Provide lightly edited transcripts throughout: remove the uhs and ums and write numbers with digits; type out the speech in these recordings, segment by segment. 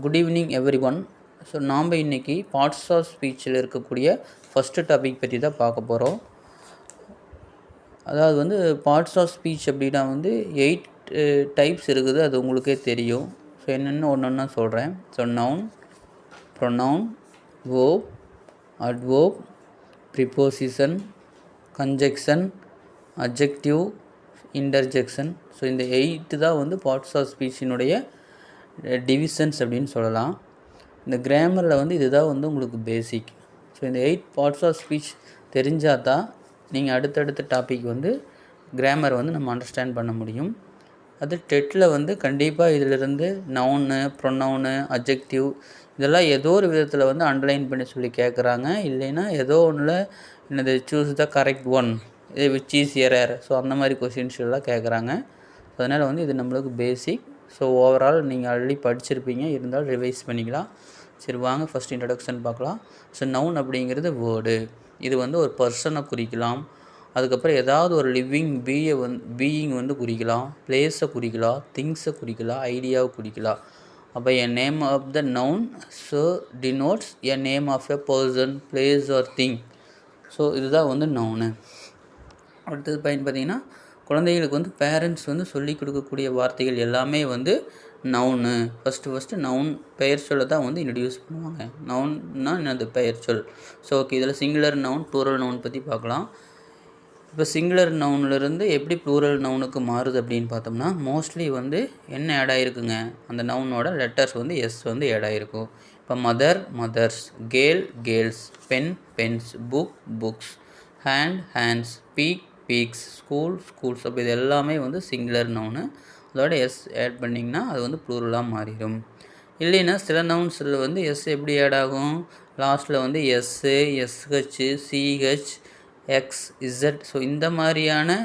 Good evening every one. So நாம் இன்றைக்கி parts of ஸ்பீச்சில் இருக்கக்கூடிய ஃபஸ்ட்டு டாபிக் பற்றி தான் பார்க்க போகிறோம். அதாவது வந்து பார்ட்ஸ் ஆஃப் ஸ்பீச் அப்படின்னா வந்து 8 டைப்ஸ் இருக்குது, அது உங்களுக்கே தெரியும். ஸோ என்னென்னு ஒன்று ஒன்றா சொல்கிறேன். So noun, pronoun, verb, adverb, preposition, conjunction, adjective, interjection. So இந்த 8 தான் வந்து பார்ட்ஸ் ஆஃப் ஸ்பீச்சினுடைய டிவிஷன்ஸ் அப்படின்னு சொல்லலாம். இந்த கிராமரில் வந்து இதுதான் வந்து உங்களுக்கு பேசிக். ஸோ இந்த 8 பார்ட்ஸ் ஆஃப் ஸ்பீச் தெரிஞ்சால் தான் நீங்கள் அடுத்தடுத்த டாபிக் வந்து கிராமர் வந்து நம்ம அண்டர்ஸ்டாண்ட் பண்ண முடியும். அது டெட்டில் வந்து கண்டிப்பாக இதிலிருந்து நவுனு, ப்ரொனவுனு, அட்ஜெக்டிவ் இதெல்லாம் ஏதோ ஒரு விதத்தில் வந்து அண்டர்லைன் பண்ணி சொல்லி கேட்குறாங்க. இல்லைன்னா ஏதோ ஒன்றில் என்னது சூஸ் த கரெக்ட் ஒன், இது விச் இஸ் எரர். ஸோ அந்த மாதிரி கொஷின்ஸ் எல்லாம் கேட்குறாங்க. அதனால் வந்து இது நம்மளுக்கு பேசிக். ஸோ ஓவரால் நீங்கள் ஆல்ரெடி படிச்சிருப்பீங்க, இருந்தாலும் ரிவைஸ் பண்ணிக்கலாம். சரி வாங்க ஃபஸ்ட் இன்ட்ரடக்ஷன் பார்க்கலாம். ஸோ நவுன் அப்படிங்கிறது வேர்டு. இது வந்து ஒரு பர்சனை குறிக்கலாம். அதுக்கப்புறம் ஏதாவது ஒரு லிவிங் பீயிங் வந்து குறிக்கலாம், பிளேஸை குறிக்கலாம், திங்ஸை குறிக்கலாம், ஐடியாவை குறிக்கலாம். அப்போ a name of the noun so denotes a name of a person, place or thing. So இதுதான் வந்து நவுனு. அடுத்தது பார்த்தீங்கன்னா குழந்தைகளுக்கு வந்து பேரண்ட்ஸ் வந்து சொல்லிக் கொடுக்கக்கூடிய வார்த்தைகள் எல்லாமே வந்து நவுனு. ஃபஸ்ட்டு நவுன் பெயர் சொல்லை தான் வந்து இன்ட்ரடியூஸ் பண்ணுவாங்க. நவுன்னா என்னது? பெயர் சொல். ஸோ ஓகே, இதில் சிங்குலர் நவுன், ப்ளூரல் நவுன் பற்றி பார்க்கலாம். இப்போ சிங்குலர் நவுன்லேருந்து எப்படி ப்ளூரல் நவுனுக்கு மாறுது அப்படின்னு பார்த்தோம்னா, மோஸ்ட்லி வந்து என்ன ஆட் ஆகிருக்குங்க, அந்த நவுனோட லெட்டர்ஸ் வந்து எஸ் வந்து ஆட் ஆகிருக்கும். இப்போ mother, mothers, girl, girls, pen, pens, book, books, hand, hands, peak, peaks, school, schools. அப்போ இது எல்லாமே வந்து சிங்குலர் நவுனு. அதோட எஸ் ஆட் பண்ணிங்கன்னா அது வந்து ப்ளூரலாக மாறிடும். இல்லைன்னா சில நவுன்ஸில் வந்து எஸ் எப்படி ஆட் ஆகும், லாஸ்ட்டில் வந்து S, SH, CH, X, Z. So இந்த மாதிரியான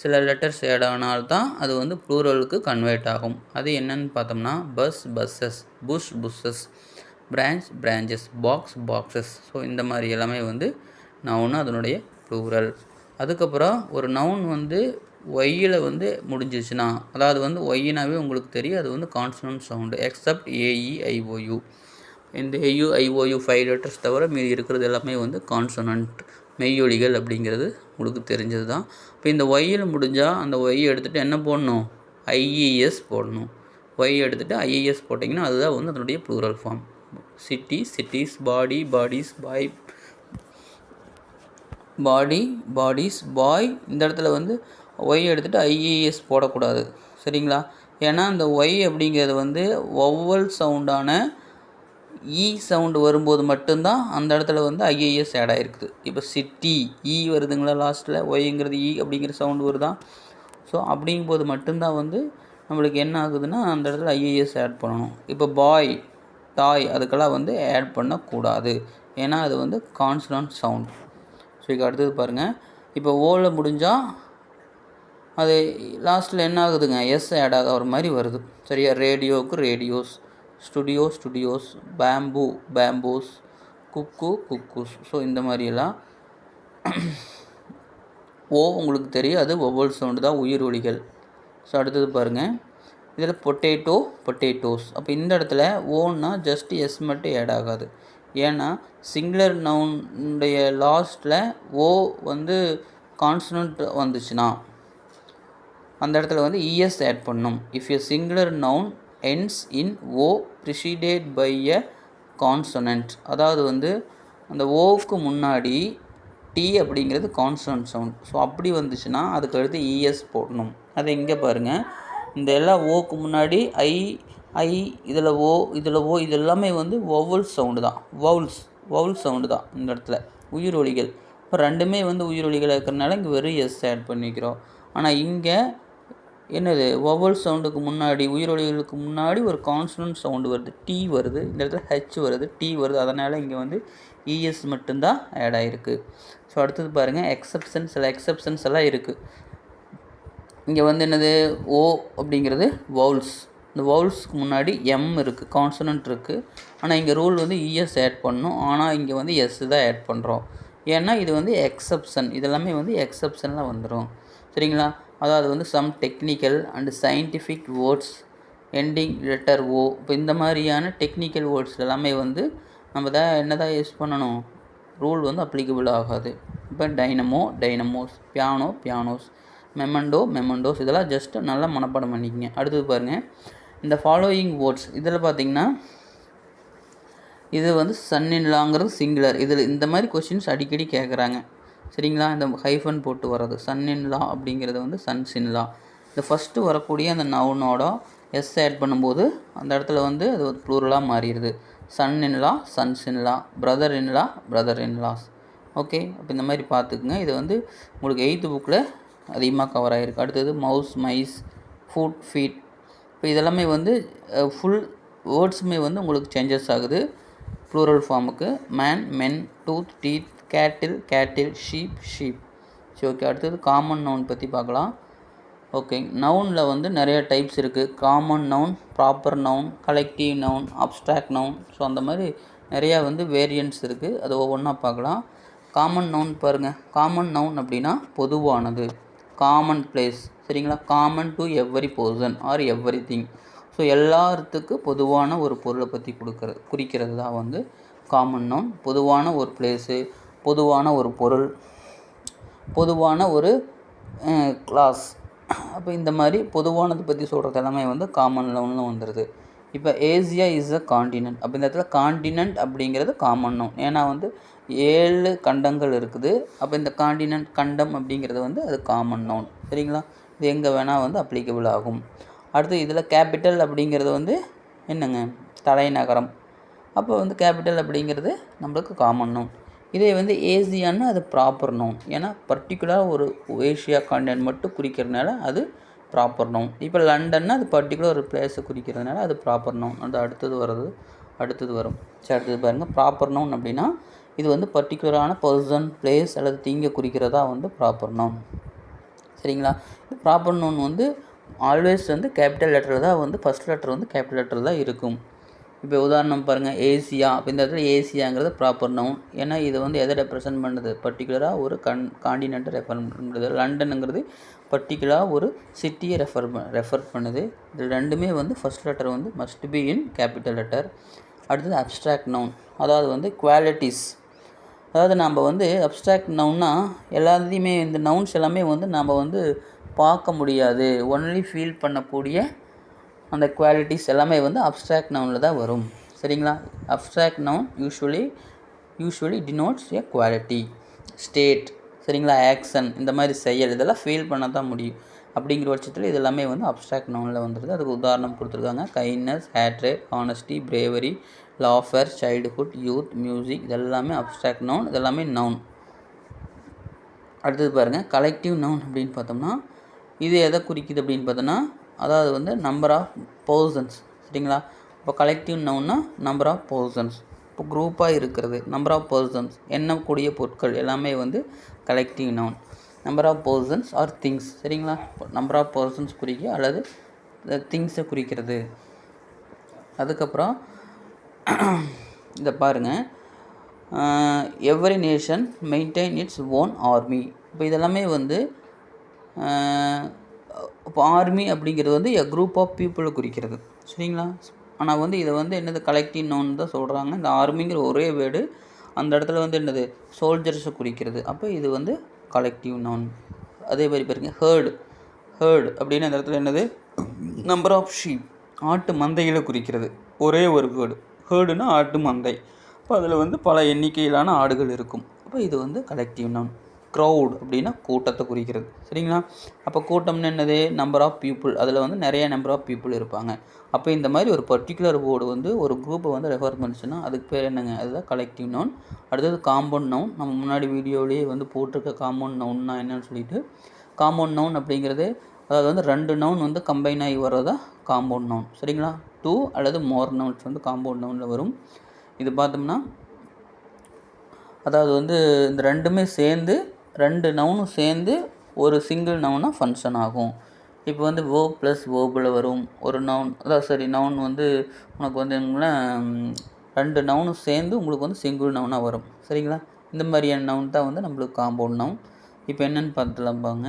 சில லெட்டர்ஸ் ஆட் ஆனால்தான் அது வந்து ப்ளூரலுக்கு கன்வெர்ட் ஆகும். அது என்னன்னு பார்த்தோம்னா bus, buses, push, pushes, branch, branches, box, boxes. So இந்த மாதிரி எல்லாமே வந்து நவுனு அதனுடைய ப்ளூரல். அதுக்கப்புறம் ஒரு நவுன் வந்து ஒய்யில் வந்து முடிஞ்சிச்சுன்னா, அதாவது வந்து ஒய்னாவே உங்களுக்கு தெரியும், அது வந்து கான்சனன்ட் சவுண்டு எக்ஸப்ட் ஏஇஐஓயு. இந்த ஏயுஐஓயு 5 லெட்டர்ஸ் தவிர மீதி இருக்கிறது எல்லாமே வந்து கான்சனன்ட், மெய்யொலிகள் அப்படிங்கிறது உங்களுக்கு தெரிஞ்சது தான். இப்போ இந்த ஒய்யில் முடிஞ்சால் அந்த ஒய் எடுத்துகிட்டு என்ன போடணும், ஐஇஎஸ் போடணும். ஒய் எடுத்துகிட்டு ஐஇஎஸ் போட்டிங்கன்னா அதுதான் வந்து அதனுடைய ப்ளூரல் ஃபார்ம். சிட்டி, சிட்டிஸ், பாடி, பாடிஸ், பாய், பாடி, பாடிஸ், பாய். இந்த இடத்துல வந்து ஒய் எடுத்துகிட்டு ஐஏஎஸ் போடக்கூடாது, சரிங்களா? ஏன்னா இந்த ஒய் அப்படிங்கிறது வந்து வௌவல் சவுண்டான இ சவுண்டு வரும்போது மட்டும்தான் அந்த இடத்துல வந்து ஐஏஎஸ் ஆட் ஆகிருக்குது. இப்போ சிட்டி இ வருதுங்களா லாஸ்ட்டில், ஒய்ங்கிறது இ அப்படிங்கிற சவுண்டு வருதான். ஸோ அப்படிங்கும்போது மட்டும்தான் வந்து நம்மளுக்கு என்ன ஆகுதுன்னா அந்த இடத்துல ஐஏஎஸ் ஆட் பண்ணணும். இப்போ பாய், டாய் அதுக்கெல்லாம் வந்து ஆட் பண்ணக்கூடாது, ஏன்னா அது வந்து கான்சனன்ட் சவுண்ட். ஸோ இதுக்கு அடுத்தது பாருங்கள். இப்போ ஓவில் முடிஞ்சால் அது லாஸ்ட்டில் என்ன ஆகுதுங்க, எஸ் ஆட் ஆகிற மாதிரி வருது, சரியா? ரேடியோவுக்கு radios, studio, studios, bamboo, bamboos, cuckoo, cuckoos. So இந்த மாதிரியெல்லாம் ஓ உங்களுக்கு தெரியும், அது வௌவல் சவுண்டு தான், உயிர் ஒலிகள். ஸோ அடுத்தது பாருங்கள். இதில் பொட்டேட்டோ, பொட்டேட்டோஸ். அப்போ இந்த இடத்துல ஓன்னா ஜஸ்ட் எஸ் மட்டும் ஆட் ஆகாது. ஏன்னா சிங்குலர் நவுனுடைய லாஸ்ட்டில் ஓ வந்து கான்சனன்ட் வந்துச்சுன்னா அந்த இடத்துல வந்து இஎஸ் ஆட் பண்ணும். If a singular noun ends in O preceded by a consonant, அதாவது வந்து அந்த ஓவுக்கு முன்னாடி டி அப்படிங்கிறது கான்சனன்ட் சவுண்ட். ஸோ அப்படி வந்துச்சுன்னா அதுக்கு அடுத்து இஎஸ் போடணும். அது எங்கே பாருங்கள், இந்த எல்லா ஓக்கு முன்னாடி ஐ, இதில் ஓ, இதில் ஓ, இது எல்லாமே வந்து வௌவல் சவுண்டு தான், வௌவல் சவுண்டு தான் இந்த இடத்துல, உயிர் ஒலிகள். இப்போ ரெண்டுமே வந்து உயிர் ஒலிகளாக இருக்கிறனால இங்கே வெறும் எஸ் ஆட் பண்ணிக்கிறோம். ஆனால் இங்கே என்னது, வௌவல் சவுண்டுக்கு முன்னாடி, உயிர் ஒலிகளுக்கு முன்னாடி ஒரு கான்சனன்ட் சவுண்டு வருது, டி வருது. இந்த இடத்துல ஹெச் வருது, டி வருது. அதனால் இங்கே வந்து இஎஸ் மட்டும்தான் ஆட் ஆகிருக்கு. ஸோ அடுத்தது பாருங்கள், எக்ஸப்ஷன். சில எக்ஸப்ஷன்ஸ் எல்லாம் இருக்குது. இங்கே வந்து என்னது, ஓ அப்படிங்கிறது வௌவல்ஸ். இந்த வௌவல்ஸ்க்கு முன்னாடி எம் இருக்குது, கான்சனன்ட் இருக்குது. ஆனால் இங்கே ரூல் வந்து இஎஸ் ஆட் பண்ணணும். ஆனால் இங்கே வந்து எஸ் தான் ஆட் பண்ணுறோம். ஏன்னா இது வந்து எக்ஸப்ஷன், இதெல்லாமே வந்து எக்ஸப்ஷனில் வந்துடும், சரிங்களா? அதாவது வந்து some technical and scientific words ending letter O. இப்போ இந்த மாதிரியான டெக்னிக்கல் வேர்ட்ஸ் எல்லாமே வந்து நம்ம தான் என்ன தான் யூஸ் பண்ணணும், ரூல் வந்து அப்ளிகபிள் ஆகாது. இப்போ dynamo dynamos, piano pianos, Memento மெமண்டோஸ், இதெல்லாம் ஜஸ்ட்டு நல்லா மனப்பாடம் பண்ணிக்கங்க. அடுத்தது பாருங்கள், இந்த ஃபாலோயிங் வேர்ட்ஸ் இதில் பார்த்திங்கன்னா இது வந்து சன் இன் லாங்கிறது சிங்குலர். இதில் இந்த மாதிரி கொஷின்ஸ் அடிக்கடி கேட்குறாங்க. சரிங்களா, இந்த ஹைஃபன் போட்டு வர்றது சன் இன் லா அப்படிங்கிறது வந்து சன்ஸ் இன் லா. இந்த ஃபஸ்ட்டு வரக்கூடிய அந்த நவுனோட எஸ் ஆட் பண்ணும்போது அந்த இடத்துல வந்து அது ஒரு ப்ளூரலாக மாறிடுது. Son in law sons in law, brother in law brother in laws. Okay, அப்போ இந்த மாதிரி பார்த்துக்குங்க. இது வந்து உங்களுக்கு 8th புக்கில் அதிகமாக கவர் ஆகிருக்கு. அடுத்தது மவுஸ் மைஸ், ஃபுட் ஃபீட். இப்போ இதெல்லாமே வந்து ஃபுல் வேர்ட்ஸுமே வந்து உங்களுக்கு சேஞ்சஸ் ஆகுது ப்ளூரல் ஃபார்முக்கு. மேன் மென், tooth teeth, cattle cattle, sheep sheep. சரி, ஓகே. அடுத்தது காமன் நவுன் பற்றி பார்க்கலாம். ஓகே, நவுனில் வந்து நிறைய டைப்ஸ் இருக்குது. Common noun, proper noun, collective noun, abstract noun. So அந்த மாதிரி நிறையா வந்து வேரியன்ட்ஸ் இருக்குது. அது ஒவ்வொன்றா பார்க்கலாம். காமன் நவுன் பாருங்கள். காமன் நவுன் அப்படின்னா பொதுவானது, காமன் பிளேஸ். சரிங்களா, common to every person or every thing. So எல்லாத்துக்கும் பொதுவான ஒரு பொருளை பற்றி குறிக்கிறது தான் வந்து காமன் நவுன். பொதுவான ஒரு பிளேஸு, பொதுவான ஒரு பொருள், பொதுவான ஒரு கிளாஸ். அப்போ இந்த மாதிரி பொதுவானது பற்றி சொல்கிறது எல்லாமே வந்து காமன் நவுனில் வந்துடுது. இப்போ ஏசியா இஸ் அ காண்டினென்ட். அப்போ இந்த இடத்துல காண்டினென்ட் அப்படிங்கிறது காமன் நவுன். ஏன்னா வந்து 7 கண்டங்கள் இருக்குது. அப்போ இந்த காண்டினென்ட் கண்டம் அப்படிங்கிறது வந்து அது காமன் நவுன். சரிங்களா, இது எங்கே வேணால் வந்து அப்ளிகபிள் ஆகும். அடுத்து இதில் கேபிட்டல் அப்படிங்கிறது வந்து என்னங்க, தலைநகரம். அப்போ வந்து கேபிட்டல் அப்படிங்கிறது நம்மளுக்கு காமன் நவுன். இதே வந்து ஏசியான்னு அது ப்ராப்பர் நவுன். ஏன்னா பர்டிகுலராக ஒரு ஏஷியா காண்டினென்ட் மட்டும் குறிக்கிறதுனால அது ப்ராப்பர் நவுன். இப்போ லண்டன்னா அது பர்டிகுலர் ஒரு பிளேஸை குறிக்கிறதுனால அது ப்ராப்பர் நவுன். அது அடுத்தது வரும். சரி, அடுத்தது பாருங்கள். ப்ராப்பர் நவுன் அப்படின்னா இது வந்து பர்டிகுலரான பர்சன், பிளேஸ் அல்லது திங்கை குறிக்கிறதா வந்து ப்ராப்பர் நவுன். சரிங்களா, ப்ராப்பர் நவுன் வந்து ஆல்வேஸ் வந்து கேபிட்டல் லெட்டர் தான் வந்து ஃபஸ்ட் லெட்டர் வந்து கேபிட்டல் லெட்டர் தான் இருக்கும். இப்போ உதாரணம் பாருங்கள், ஏசியா. இப்போ இந்த இடத்துல ஏசியாங்கிறது ப்ராப்பர் நவுன். ஏன்னா இது வந்து எதை ரெப்ரசன்ட் பண்ணுது, பர்டிகுலராக ஒரு காண்டினென்ட்டை ரெஃபர் பண்ணுறது. லண்டனுங்கிறது பர்டிகுலராக ஒரு சிட்டியை ரெஃபர் பண்ணுது. இது ரெண்டுமே வந்து ஃபஸ்ட் லெட்டர் வந்து must be in capital letter. அடுத்தது அப்ஸ்ட்ராக்ட் நவுன், அதாவது வந்து குவாலிட்டிஸ். அதாவது நம்ம வந்து அப்ஸ்ட்ராக்ட் நவுன்னா எல்லாத்தையுமே இந்த நவுன்ஸ் எல்லாமே வந்து நம்ம வந்து பார்க்க முடியாது, ஒன்லி ஃபீல் பண்ணக்கூடிய அந்த குவாலிட்டிஸ் எல்லாமே வந்து அப்ஸ்ட்ராக்ட் நவுனில் தான் வரும். சரிங்களா, அப்ஸ்ட்ராக்ட் நவுன் யூஸ்வலி டினோட்ஸ் எ குவாலிட்டி, ஸ்டேட். சரிங்களா, ஆக்ஷன், இந்த மாதிரி செயல், இதெல்லாம் ஃபீல் பண்ண தான் முடியும். அப்படிங்கிற பட்சத்தில் இது எல்லாமே வந்து அப்ஸ்ட்ராக்ட் நவுனில் வந்துடுது. அதுக்கு உதாரணம் கொடுத்துருக்காங்க. Kindness, hatred, honesty, bravery, lawful, childhood, youth, music. இதெல்லாமே அப்ஸ்ட்ராக்ட் நவுன், இதெல்லாமே நவுன். அடுத்தது பாருங்கள், கலெக்டிவ் நவுன் அப்படின்னு பார்த்தோம்னா இது எதை குறிக்குது அப்படின்னு பார்த்தோன்னா, அதாவது வந்து நம்பர் ஆஃப் பர்சன்ஸ். சரிங்களா, இப்போ கலெக்டிவ் நவுன்னா நம்பர் ஆஃப் பர்சன்ஸ். இப்போ குரூப்பாக இருக்கிறது, நம்பர் ஆஃப் பர்சன்ஸ், எண்ணக்கூடிய பொருட்கள் எல்லாமே வந்து collective noun. Number of persons or things. சரிங்களா, நம்பர் ஆஃப் பர்சன்ஸ் குறிக்க அல்லது திங்ஸை குறிக்கிறது. அதுக்கப்புறம் இதை பாருங்கள், every nation maintain its own army. இப்போ இதெல்லாமே வந்து இப்போ ஆர்மி அப்படிங்கிறது வந்து எ குரூப் ஆஃப் பீப்புளை குறிக்கிறது. சரிங்களா, ஆனால் வந்து இதை வந்து என்னது கலெக்டிவ் நவுன் தான் சொல்கிறாங்க. இந்த ஆர்மிங்கிற ஒரே வேர்டு அந்த இடத்துல வந்து என்னது சோல்ஜர்ஸை குறிக்கிறது. அப்போ இது வந்து கலெக்டிவ் நவுன். அதே மாதிரி பாருங்க, ஹேர்டு அப்படின்னு அந்த இடத்துல என்னது நம்பர் ஆஃப் ஷீப், ஆட்டு மந்தைகளை குறிக்கிறது. ஒரே ஒரு வேர்டு, ஹேர்டுனா ஆட்டு மந்தை. அப்போ அதில் வந்து பல எண்ணிக்கையிலான ஆடுகள் இருக்கும். அப்போ இது வந்து கலெக்டிவ் நவுன். க்ரௌட் அப்படின்னா கூட்டத்தை குறிக்கிறது. சரிங்களா, அப்போ கூட்டம்னு என்னது நம்பர் ஆஃப் பீப்புள், அதில் வந்து நிறைய நம்பர் ஆஃப் பீப்புள் இருப்பாங்க. அப்போ இந்த மாதிரி ஒரு பர்டிகுலர் வேர்டு வந்து ஒரு குரூப்பை வந்து ரெஃபர் பண்ணிச்சுன்னா அதுக்கு பேர் என்னங்க, அதுதான் கலெக்டிவ் நவுன். அடுத்தது காம்பவுண்ட் நவுன். நம்ம முன்னாடி வீடியோவிலேயே வந்து போட்டிருக்க காம்பவுண்ட் நவுன்னா என்னன்னு சொல்லிட்டு. காம்பவுண்ட் நவுன் அப்படிங்கிறது அதாவது வந்து 2 நவுன் வந்து கம்பைன் ஆகி வர்றதா காம்பவுண்ட் நவுன். சரிங்களா, 2 அல்லது மோர் நவுன்ஸ் வந்து காம்பவுண்ட் நவுனில் வரும். இது பார்த்தோம்னா அதாவது வந்து இந்த ரெண்டுமே சேர்ந்து 2 நவுனும் சேர்ந்து ஒரு சிங்கிள் நவுனாக ஃபங்க்ஷன் ஆகும். இப்போ வந்து வேர்ப் ப்ளஸ் வேர்பில் வரும் ஒரு நவுன். அதாவது நவுன் வந்து உனக்கு வந்து என்னன்னா 2 நவுனும் சேர்ந்து உங்களுக்கு வந்து சிங்கிள் நவுனாக வரும். சரிங்களா, இந்த மாதிரியான நவுன் தான் வந்து நம்மளுக்கு காம்பவுண்ட் நவுன். இப்போ என்னென்னு பார்த்துலாம் பாங்க.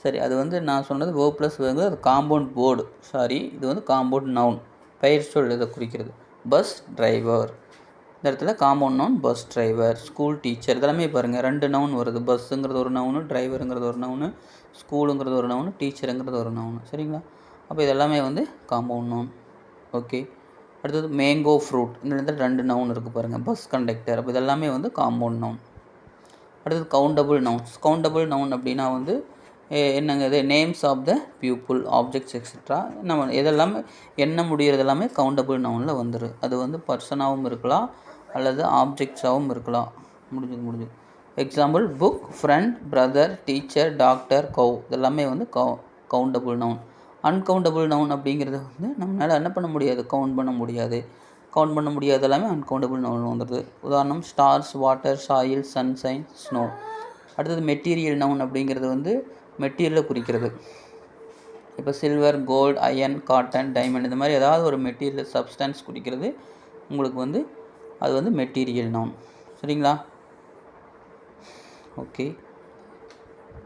சரி, அது வந்து நான் சொன்னது verb ப்ளஸ் வேர்ங்கிறது அது காம்பவுண்ட் வேர்டு. சாரி, இது வந்து காம்பவுண்ட் நவுன், பெயர் சொல் இதை குறிக்கிறது. பஸ் டிரைவர், இந்த இடத்துல compound noun bus driver. School teacher, இதெல்லாமே பாருங்கள் 2 நவுன் வருது. பஸ்ஸுங்கிறது ஒரு நவுனு, டிரைவருங்கிறது ஒரு நவுனு, ஸ்கூலுங்கிறது ஒரு நவுனு, டீச்சருங்கிறது ஒரு நவுனு. சரிங்களா? அப்போ இதெல்லாமே வந்து காம்பவுண்ட் நவுன். ஓகே. அடுத்தது மேங்கோ ஃப்ரூட், இந்த இடத்துல 2 நவுன் இருக்குது பாருங்கள். பஸ் கண்டக்டர், அப்போ இதெல்லாமே வந்து காம்பவுண்ட் நவுன். அடுத்தது கவுண்டபிள் நவுன்ஸ். கவுண்டபிள் நவுன் அப்படின்னா வந்து என்னங்க இது, names of the people, objects etcetera, நம்ம இதெல்லாமே எண்ண முடிகிறது எல்லாமே கவுண்டபிள் நவுனில் வந்துடும். அது வந்து பர்சனாகவும் இருக்கலாம் அல்லது ஆப்ஜெக்ட்ஸாகவும் இருக்கலாம். முடிஞ்சது. Example book, friend, brother, teacher, doctor, cow, இதெல்லாமே வந்து கவுண்டபிள் நவுன். அன்கவுண்டபிள் நவுன் அப்படிங்கிறது வந்து நம்மளால் என்ன பண்ண முடியாது, கவுண்ட் பண்ண முடியாது. கவுண்ட் பண்ண முடியாது எல்லாமே அன்கவுண்டபிள் நவுன் வந்துடுது. உதாரணம் stars, water, soil, sunshine, snow. அடுத்தது மெட்டீரியல் நவுன் அப்படிங்கிறது வந்து மெட்டீரியலை குறிக்கிறது. இப்போ silver, gold, iron, cotton, diamond, இந்த மாதிரி ஏதாவது ஒரு மெட்டீரியல் சப்ஸ்டன்ஸ் குறிக்கிறது உங்களுக்கு வந்து அது வந்து மெட்டீரியல் நவுன். சரிங்களா? ஓகே.